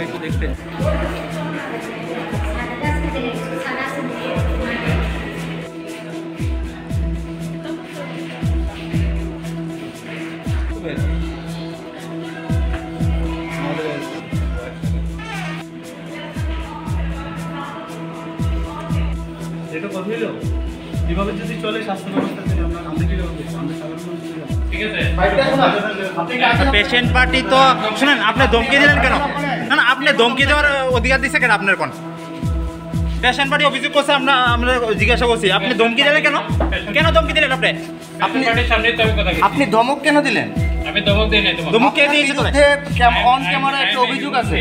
একটু দেখতে এটা কথা হইল এভাবে যদি চলে স্বাস্থ্য ব্যবস্থা পেশেন্ট পার্টি তো শুনেন, আপনি ধমকি দিলেন কেন? না না, আপনি ধমকি দেওয়ার অধিকার দিচ্ছে কেন আপনার? কোন পেশেন্ট পার্টি অভিযোগ করছে, আমরা জিজ্ঞাসা করছি, আপনি ধমকি দিলেন কেন? কেন ধমকি দিলেন আপনি? আপনি ধমক কেন দিলেন? আমি ধমক দিই নাই। ধমক কে দিয়েছে? অন ক্যামেরায় একটা অভিযোগ আছে,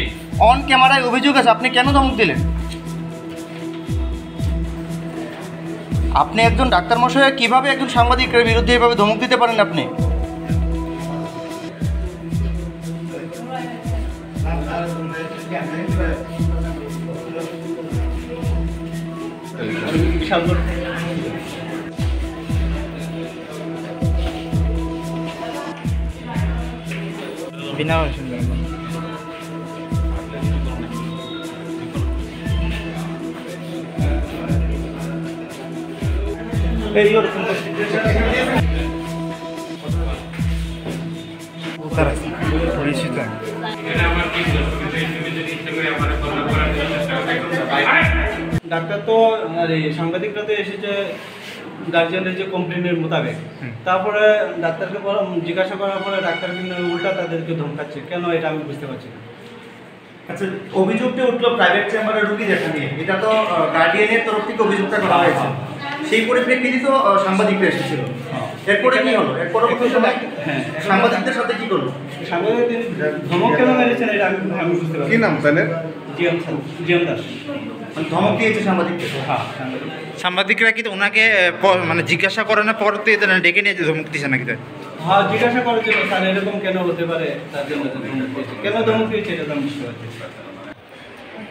অন ক্যামেরায় অভিযোগ আছে, আপনি কেন ধমক দিলেন? আপনি একজন ডাক্তার মশাই কিভাবে একজন সাংবাদিকের বিরুদ্ধে এভাবে ধমক দিতে পারেন? আপনি বিনা ডাক্তার তো সাংবাদিকরা তো এসেছে গার্জিয়ানের যে কমপ্লেনের মোতাবেক, তারপরে ডাক্তারকে জিজ্ঞাসা করার পরে ডাক্তার কিন্তু উল্টা তাদেরকে ধমকাচ্ছে কেন, এটা আমি বুঝতে পারছি না। আচ্ছা, অভিযোগটা উঠলো প্রাইভেট চেম্বারে রুগী দেখা নিয়ে, এটা তো গার্ডিয়ানের তরফ থেকে অভিযোগটা করা হয়েছে, সেই পরিপ্রেক্ষিতে তো সাংবাদিকরা এসেছিল। এরপরে কি হলো? এরপরে সাংবাদিকদের সাথে কি করলো? সাংবাদিকদের ধমক কেন মেরেছেন এটা আমি বুঝতে পারছি। কি নাম তাদের? জিএম দাস। ধমক দিয়েছে সাংবাদিকদের? হ্যাঁ, সাংবাদিকরা কি ওনাকে মানে জিজ্ঞাসা করানোর পর ডেকে নিয়ে ধমক দিয়েছে নাকি? হ্যাঁ, জিজ্ঞাসা করার জন্য স্যার এরকম কেন হতে পারে, তার জন্য কেন ধমক দিয়েছে এটা আমি বুঝতে পারছি।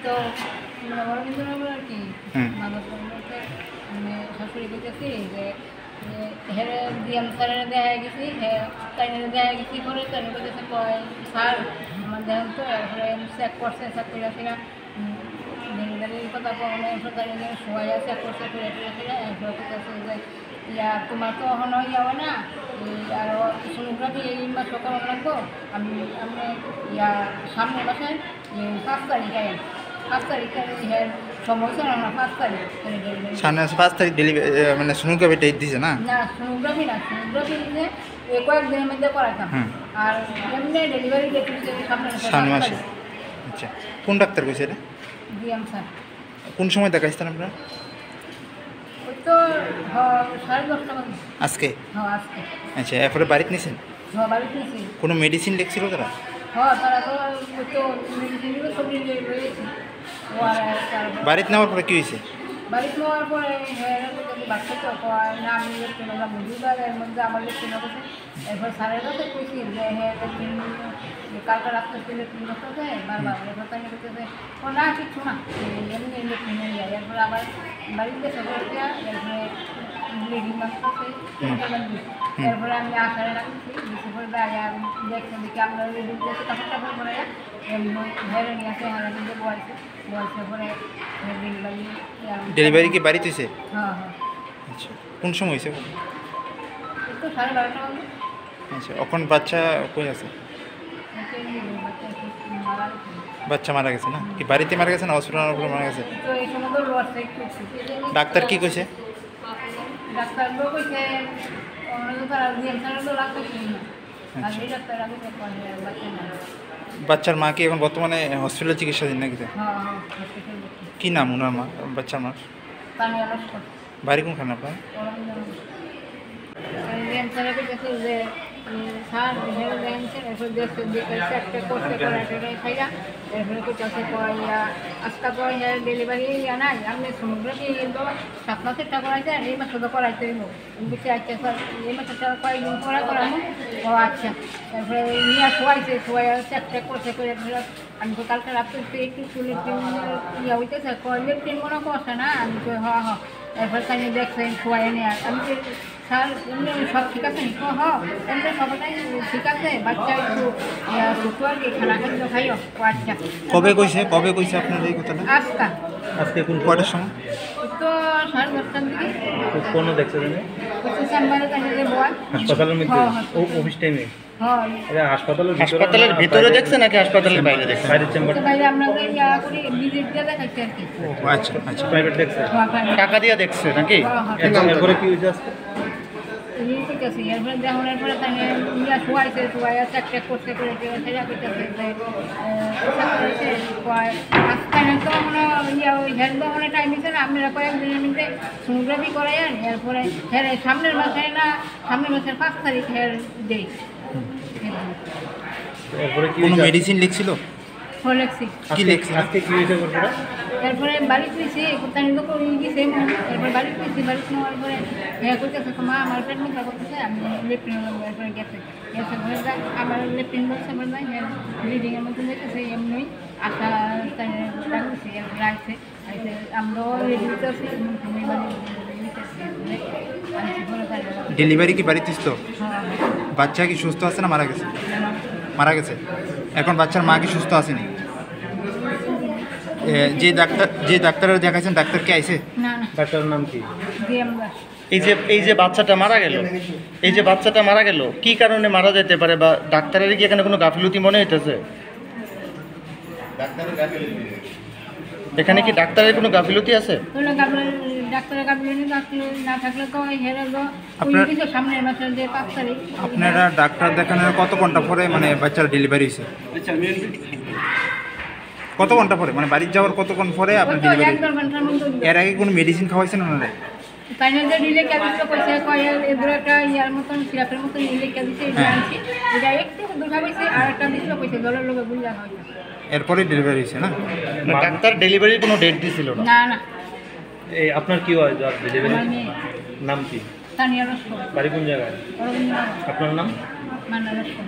তো আর কি শাশুড়ি বলতেছি যে হেরে ডিএম স্যারের দেখা গেছি, তাইনের দেখা গেছি করে তাই বলতেছে কয় স্যার আমার দেখেন তো, এরপরে চেক করছে, চেক করে সেটা ডেলিভারির কথা কোনো সরকারি সময় চেক করছে, করে এরপরে করতেছে যে ইয়া তোমার তো এখনো যাবে না, আরও সোনোগ্রাফি এই মাসে করানো লাগবো, আমি ইয়া সামনে বাসায় 5 তারিখে 5 তারিখে সমস্যা না, 5 তারিখ সামনে 5 তারিখ ডেলিভারি মানে সোনোগ্রাফি ডেট দিছে না? না, সোনোগ্রাফি না, সোনোগ্রাফি দিলে কয়েকদিনের মধ্যে করাতাম, আর এমনি ডেলিভারি ডেট দিচ্ছে সামনে মাসে। আচ্ছা, কোন ডাক্তার কইছে এটা? DM sir. কোন সময় দেখাইছেন আপনারা? ওই তো 10:30 বাজে আজকে? হ্যাঁ, আজকে। আচ্ছা, এরপরে বাড়িতে নিয়েছেন? হ্যাঁ, বাড়িতে নিয়েছি। কোনো মেডিসিন লিখছিল তারা? হ্যাঁ, তারা তো ওই তো মেডিসিনগুলো সব নিয়ে রয়েছে। বাড়িতে নেওয়ার পরে কী হয়েছে? বাড়িতে নেওয়ার পরে বাচ্চা তো না, আমি লেখতে বুঝিবার এর মধ্যে আমার লেখতে নেবছে। এরপর স্যারের কাছে কইছি যে হ্যাঁ কালকে রাত্রে ছেলে 3 বছর যায় বারবার এরপর তাই করতেছে, ও না কিছু না, এমনি লেখতে নিয়ে যায়। এরপর আবার বাড়িতে সবাই দেওয়া, এরপরে ব্লিডিং মারতেছে, এরপরে আমি আশারে রাখছি, বেশি করে দাঁড়িয়ে দেখছি দেখি আমরা রেডি করছি, কাপড় টাপড় পরে ঘরে নিয়ে আসে, হারা কিন্তু বলছে পরে ডেলিভারি কি বাড়িতে হয়েছে? হ্যাঁ হ্যাঁ। আচ্ছা, কোন সময় হয়েছে? তো 12:30 বাজে। আচ্ছা, এখন বাচ্চা কই আছে? বাচ্চা মারা গেছে না? কি বাড়িতে মারা গেছে না হসপিটালের উপরে মারা গেছে? ডাক্তার কি কইছে? ডাক্তার কইছে বাচ্চার মা কি এখন বর্তমানে হসপিটালে চিকিৎসাধীন নাকি? কি নাম ওনার মা, বাচ্চার মা? বাড়ি কোনখানে আপনার? স্যার হেরে দেখেন এরপর দেখছে একটা করতে করে খাইয়া এরপরে কোথাও কয়া আজকা তো ডেলিভারি নাই আপনি সোনোগ্রাফি 7 মাসের টাকা করাইছে আর এই মাসে তো করাইতে হইব বলছি আচ্ছা স্যার এই মাসে টাকা কয়েকদিন করানো ও আচ্ছা তারপরে নিয়ে শোয়াই চেকটা করতে করে আমি তো কালকে রাত্রে একটু চুলের ইয়া হইতেছে লেফটিন মনে করছে না আমি তো এরপর তাই দেখছেন শোয়াই নিয়ে আমি তো স্যার এমনি সব ঠিক আছে এমনি সবটাই ঠিক আছে বাচ্চা একটু সুস্থ আর কি খানা খাদ্য খাইও ও আচ্ছা কবে কইছে আপনার এই কথাটা? আজকে কোন কয়টার সময়? তো 10:30টার দিকে কোনো দেখছে জানে চেম্বারে তাই বয় হাসপাতালের মধ্যে অফিস টাইমে হ্যাঁ হাসপাতালের ভিতরে দেখছে নাকি হাসপাতালের বাইরে দেখছে? বাইরের চেম্বার বাইরে আপনাদের ইয়া করে ভিজিট দিয়ে দেখাচ্ছি আর কি আচ্ছা প্রাইভেট দেখছে টাকা দিয়ে দেখছে নাকি? এরপরে কি হয়েছে আজকে? ঠিক আছে এরপরে দেখানোর পরে তাই ইয়া শোয়াইছে চেক করতে করে সেটা করতেছে আজকাল তো মানে ইয়া ওই হেলথ মানে টাইম দিচ্ছে না আপনারা কয়েকদিনের মধ্যে সোনোগ্রাফি করাই আন এরপরে হের সামনের মাসের 5 তারিখ হের দেই এরপরে কি কোনো মেডিসিন লিখছিল? ফলেক্সি কি লিখছে? আজকে কি হয়েছে বলরা? এরপরে বাড়ি তুইছি কোথায় তো করে গেছে এরপরে বাড়ি নেওয়ার পরে হ্যাঁ করতেছে মা আমার পেট মুখা করতেছে আমি লেফটিন এরপরে গেছে ঘরে আমার লেফটিন বলছে আমার নাই হ্যাঁ ব্লিডিংয়ের মতন দেখতেছে এমনি আশা তাই ডাকতেছি এরপরে আসছে আমরাও রেডি করতেছি ডেলিভারি কি বাড়িতে ছিল? বাচ্চা কি সুস্থ আছে না মারা গেছে? মারা গেছে। এখন বাচ্চার মা কি সুস্থ আসেনি? যে ডাক্তারের দেখাইছেন ডাক্তার কে আইছে? না ডাক্তারের নাম কি? এই যে বাচ্চাটা মারা গেল কি কারণে মারা যেতে পারে বা ডাক্তারের কি এখানে কোনো গাফিলতি মনে হইতেছে? এখানে কি ডাক্তারের কোনো গাফিলতি আছে? ডাক্তারের গাফিলতি না থাকলে তো সামনের মাসের যে 5 তারিখ আপনারা ডাক্তার দেখানোর কত ঘন্টা পরে মানে বাচ্চার ডেলিভারি হয়েছে? আচ্ছা কত ঘন্টা পরে মানে বাড়ি যাওয়ার কতক্ষণ পরে আপনার ডেলিভারি? 1-2 ঘন্টার মধ্যে। এর আগে কোনো মেডিসিন খাওয়াইছেন ওনারা? তাই না যে ডিলে ক্যাবিস কইছে এদের একটা ইয়ার মতন সিরাপের মতন ডিলে ক্যাবিস আনছি এটা একটু দুধা হইছে আর একটা দিছিল কইছে দলের লোকে বুঝলা হইছে এরপরে ডেলিভারি হয়েছে না? ডাক্তার ডেলিভারির কোনো ডেট দিছিল না? না এই আপনার কি হয় যার ডেলিভারি? মানে নাম কি? তানিয়া রসকো বাড়ি কোন জায়গায়? আপনার নাম? মানা রসকো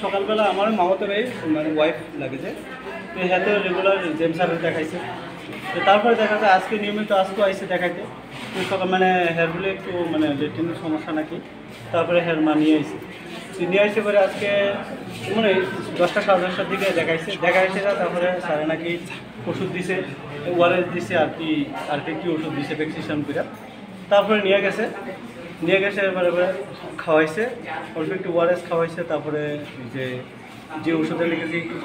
সকালবেলা আমার মামাতো ভাই মানে ওয়াইফ লাগেছে তো হাতে রেগুলার জেমস স্যারের দেখাইছে তো তারপরে দেখা যায় আজকে নিয়মিত আজকেও আইসে দেখাইতে তো সকাল মানে হেয়ারগুলো একটু মানে লেট্রিনের সমস্যা নাকি তারপরে হেয়ার মা নিয়ে আইসে নিয়ে আসে পরে আজকে মানে 10টা 10:30টার দিকে দেখাইছে তারপরে স্যারে নাকি ওষুধ দিছে ওআরএস দিছে আর কি ওষুধ দিছে ভ্যাকসিনেশন করে তারপরে নিয়ে গেছে এবারে খাওয়াইছে অল্প একটু ওআরএস খাওয়াইছে তারপরে যে ওষুধটা লিখেছে একটু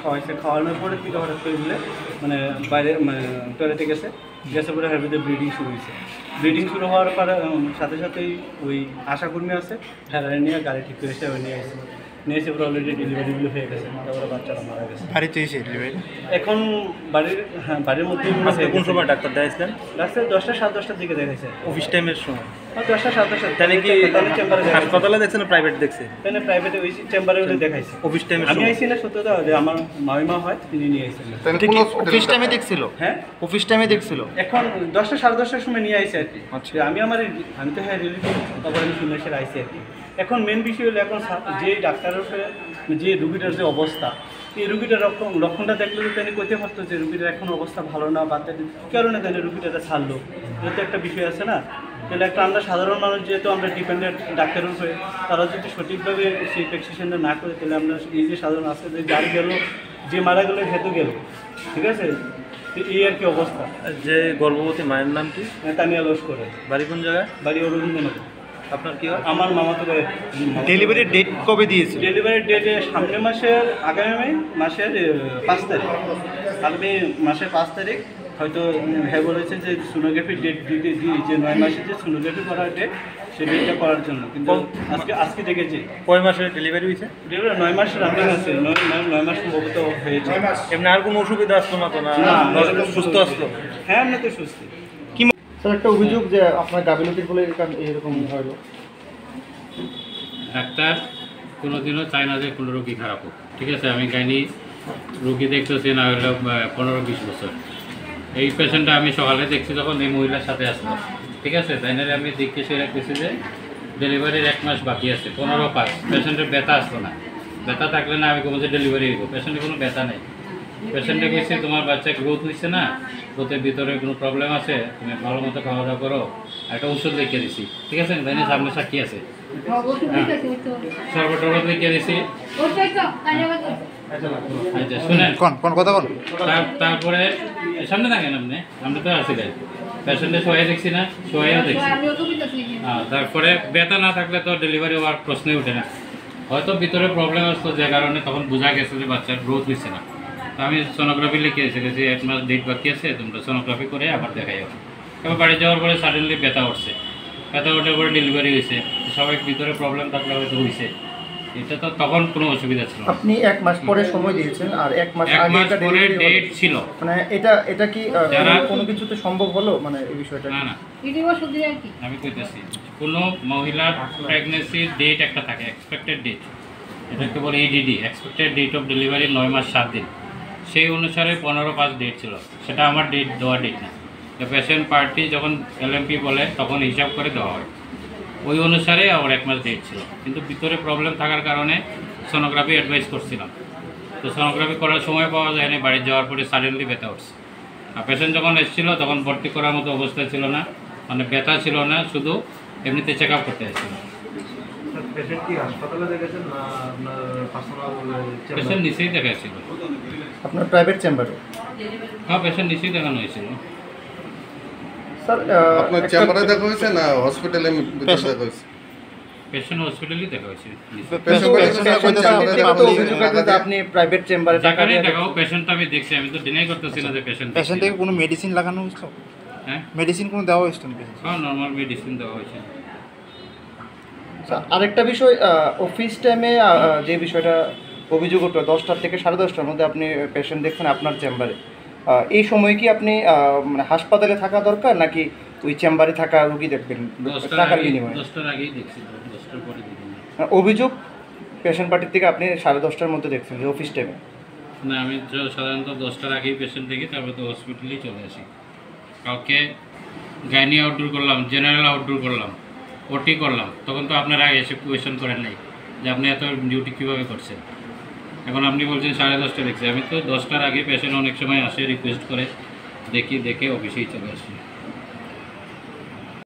খাওয়ানোর পরে থেকে হঠাৎ করে দিলে মানে বাইরে মানে টয়লেটে গেছে পরে হের ভিতরে ব্লিডিং শুরু হওয়ার পরে সাথে সাথেই ওই আশাকর্মী আছে হ্যাঁ নিয়ে গাড়ি ঠিক করে এসে নিয়ে এসে পরে অলরেডি ডেলিভারিগুলো হয়ে গেছে তারপরে বাচ্চারা মারা গেছে। বাড়িতে এসে ডেলিভারি এখন বাড়ির মধ্যেই কোন সময় ডাক্তার দেখাইছিলেন? ডাক্তার 10টা 10:30টার দিকে দেখাইছে অফিস টাইমের সময়? 10টা 10:30 তাহলে কি হাসপাতালে দেখছে না প্রাইভেট দেখছে? তাহলে প্রাইভেটে ওই চেম্বারে ওদের দেখাইছে অফিস টাইমের আমি সময়? আইসি না সত্যতা আমার মামিমা হয় তিনি নিয়ে আইছেন। অফিস টাইমে দেখছিল? হ্যাঁ অফিস টাইমে দেখছিল। এখন 10টা 10:30টার সময় নিয়ে আইছে আর কি। আচ্ছা। আমি তো হ্যাঁ রিলেটিভ তারপরে আমি শুনে এসে আইসি আর কি। এখন মেন বিষয় হলো এখন যে ডাক্তারের উপরে যে রুগীটার যে অবস্থা এই রুগীটার লক্ষণটা দেখলে তো তিনি কইতে পারতো যে রুগীটার এখন অবস্থা ভালো না বা কারণে তাহলে রুগীটা ছাড়লো এটা তো একটা বিষয় আছে না। তাহলে একটা আমরা সাধারণ মানুষ যেহেতু আমরা ডিপেন্ডেন্ট ডাক্তারের উপরে তারা যদি সঠিকভাবে সেই প্রেসক্রিপশনটা না করে তাহলে আমরা এই যে সাধারণ আছে যে যার গেল যে মারা গেল হেতু গেল ঠিক আছে এই আর কি অবস্থা। যে গর্ভবতী মায়ের নাম কি? তানিয়া লস্কর। বাড়ি কোন জায়গায়? বাড়ি অরবিন্দনগর। আপনার কি হয়? আমার মামাতো ভাই। ডেলিভারির ডেট কবে দিয়েছে? ডেলিভারির ডেটে সামনের আগামী মাসের 5 তারিখ আগামী মাসের 5 তারিখ হয়তো হ্যাঁ বলেছে যে সোনোগ্রাফির ডেট দিতে যে 9 মাসের যে সোনোগ্রাফি করার ডেট সেই ডেটটা করার জন্য কিন্তু আজকে দেখেছি। কয় মাসে ডেলিভারি হয়েছে? ডেলিভারি 9 মাসের রানিং আছে 9 মাস সম্ভবত হয়েছে। এমনি আর কোনো অসুবিধা আসতো না তো? না সুস্থ আসতো? হ্যাঁ আমরা তো সুস্থ। স্যার একটা অভিযোগ যে আপনার গাফিলতির ফলে এরকম হলো। ডাক্তার কোনোদিনও চায় না যে কোনো রোগী খারাপ হোক, ঠিক আছে। আমি গাইনি রোগী দেখতেছি না হলে 15-20 বছর। এই পেশেন্টটা আমি সকালে দেখছি যখন এই মহিলার সাথে আসলো, ঠিক আছে। তাই না আমি দেখতে সে রাখতেছি যে ডেলিভারির 1 মাস বাকি আছে, 15/5। পেশেন্টের ব্যথা আসতো না, ব্যথা থাকলে না আমি বলছি ডেলিভারি হইব। পেশেন্টের কোনো ব্যথা নেই। পেশেন্টে কইছে তোমার বাচ্চা গ্রোথ হচ্ছে না, গ্রোথের ভিতরে কোনো প্রবলেম আছে, তুমি ভালো মতো খাওয়া দাওয়া করো, একটা ওষুধ লিখে দিছি, ঠিক আছে। তাই না সামনে সাক্ষী আছে, সর্ব টর্বত লিখে দিছি। আচ্ছা শুনেন, কোন কথা বল। তারপরে সামনে থাকেন আপনি তো আসছিলেন, পেশেন্টে শোয়াই দেখছি না, শোয়াইও দেখছি। তারপরে ব্যথা না থাকলে তো ডেলিভারি হওয়ার প্রশ্নই ওঠে না। হয়তো ভিতরে প্রবলেম আসতো, যে কারণে তখন বোঝা গেছে যে বাচ্চার গ্রোথ হচ্ছে না। তো আমি সোনোগ্রাফি লিখে এসেছি, 1 মাস ডেট বাকি আছে, তোমরা সোনোগ্রাফি করে আবার দেখাই হবে। এবার বাড়ি যাওয়ার পরে সাডেনলি ব্যথা উঠছে, ব্যথা ওঠার পরে ডেলিভারি হয়েছে। সবাই ভিতরে প্রবলেম থাকলে হয়তো হয়েছে, এটা তো তখন কোনো অসুবিধা ছিল না। আপনি 1 মাস পরে সময় দিয়েছেন আর 1 মাস 1 আগে মাস এটা পরে delivery হলো। ডেট ছিল। মানে এটা কি যারা- কোনো কিছুতে সম্ভব হলো, মানে এই বিষয়টা? না ওষুধ আর কি আমি কইতেছি, কোনো মহিলার প্রেগনেন্সির ডেট একটা থাকে, এক্সপেক্টেড ডেট, এটাকে বলে EDD, expected date of delivery 9 মাস 7 দিন। সেই অনুসারে 15/5 ডেট ছিল, সেটা আমার ডেট দেওয়া ডেট না। পেশেন্ট পার্টি যখন LMP বলে তখন হিসাব করে দেওয়া হয়, ওই অনুসারে আমার 1 মাস ডেট ছিল। কিন্তু ভিতরে প্রবলেম থাকার কারণে সোনোগ্রাফি অ্যাডভাইস করছিলাম, তো সোনোগ্রাফি করার সময় পাওয়া যায়নি, বাড়ি যাওয়ার পরে সাডেনলি ব্যথা উঠছে। আর পেশেন্ট যখন এসেছিলো তখন ভর্তি করার মতো অবস্থা ছিল না, মানে ব্যথা ছিল না, শুধু এমনিতে চেক আপ করতে এসেছিল। পেশেন্ট কি হাসপাতালে দেখেছেন না আপনার পার্সোনাল পেশেন্ট নিচেই দেখাচ্ছিল, আপনার প্রাইভেট চেম্বারে? হ্যাঁ পেশেন্ট নিচেই দেখানো হয়েছিল। স্যার আপনার চেম্বারে দেখা হয়েছে না হসপিটালে ভিতরে দেখা হয়েছে? পেশেন্ট হসপিটালেই দেখা হয়েছে। আপনি প্রাইভেট চেম্বারে যেখানে দেখাও পেশেন্ট আমি দেখছি, আমি তো ডিনাই করতেছি না যে পেশেন্ট। পেশেন্টকে কোনো মেডিসিন লাগানো হয়েছিল? হ্যাঁ মেডিসিন কোনো দেওয়া হয়েছিল পেশেন্ট? হ্যাঁ নর্মাল মেডিসিন দেওয়া হয়েছে। আরেকটা বিষয়, অফিস টাইমে যে বিষয়টা অভিযোগ উঠলো 10টা থেকে 10:30টার মধ্যে আপনি পেশেন্ট দেখছেন আপনার চেম্বারে, এই সময় কি আপনি মানে হাসপাতালে থাকা দরকার নাকি ওই চেম্বারে থাকা রুগী দেখবেন টাকার বিনিময়ে? 10টার আগেই দেখছি, 10টার পরে দেখিনি। অভিযোগ পেশেন্ট পার্টির থেকে আপনি 10:30টার মধ্যে দেখছেন যে অফিস টাইমে? না আমি সাধারণত 10টার আগেই পেশেন্ট দেখি, তারপরে তো হসপিটালেই চলে আসি। কাউকে গাইনি আউটডোর করলাম, জেনারেল আউটডোর করলাম, ওটি করলাম, তখন তো আপনারা এসে কোয়েশন করেন নাই যে আপনি এত ডিউটি কীভাবে করছেন। এখন আপনি বলছেন 10:30 দেখছি, আমি তো 10টার আগে পেশেন্ট অনেক সময় আসে রিকোয়েস্ট করে, দেখে অফিসেই চলে আসি।